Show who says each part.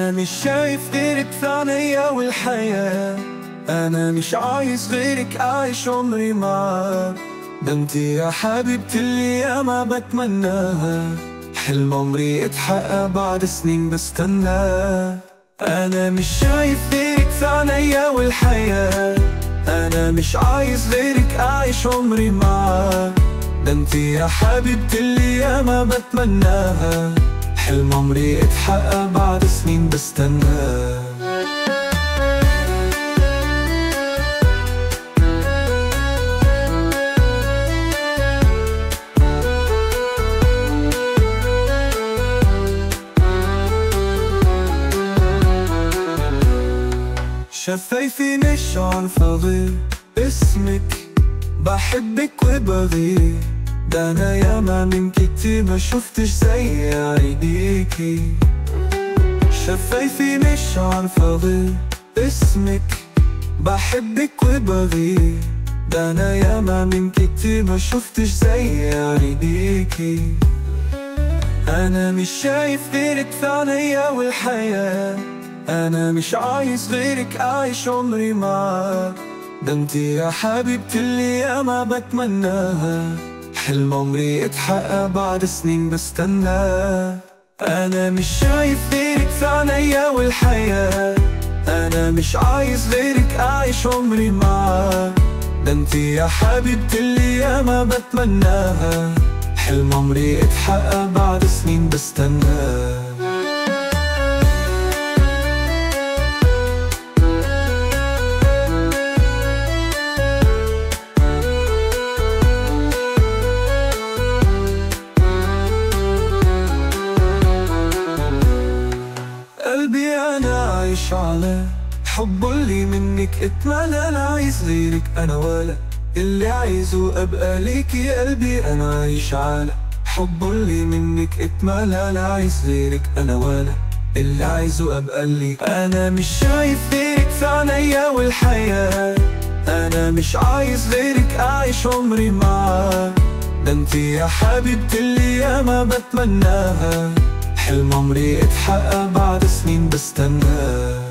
Speaker 1: أنا مش شايف غيرك في عينيا والحياة، أنا مش عايز غيرك أعيش عمري معاك. ده انتي يا حبيبتي اللي ياما بتمناها، حلم عمري اتحقق بعد سنين بستناه. أنا مش شايف غيرك في عينيا والحياة، أنا مش عايز غيرك أعيش عمري معاك. ده انتي يا حبيبتي اللي ياما بتمناها، حلم عمري اتحقق بعد سنين بستناه. شفايفي مش عارفة غير اسمك، بحبك وبغير. ده انا ياما من كتير ما شفتش زي عينيكي. شفايفي مش عارفة غير اسمك، بحبك وبغير. ده انا ياما من كتير ما شفتش زي عينيكي. انا مش شايف غيرك في عينيا والحياة، أنا مش عايز غيرك أعيش عمري معاك. ده انتي يا حبيبتي اللي ياما بتمناها، حلم عمري اتحقق بعد سنين بستناه. أنا مش شايف غيرك في عينيا والحياة، أنا مش عايز غيرك أعيش عمري معاك. ده انتي يا حبيبتي اللي ياما بتمناها، حلم عمري اتحقق بعد سنين بستناه. قلبي أنا عايش على حبه اللي منك اتملى. لا عايز غيرك أنا ولا اللي عايزه أبقى ليكي. قلبي أنا عايش على حبه اللي منك اتملى. لا عايز غيرك أنا ولا اللي عايزه أبقى ليكي. أنا مش شايف غيرك في عينيا والحياة، أنا مش عايز غيرك أعيش عمري معاك. ده انتي يا حبيبتي اللي ياما بتمناها، حلم عمري اتحقق بعد سنين بستناه.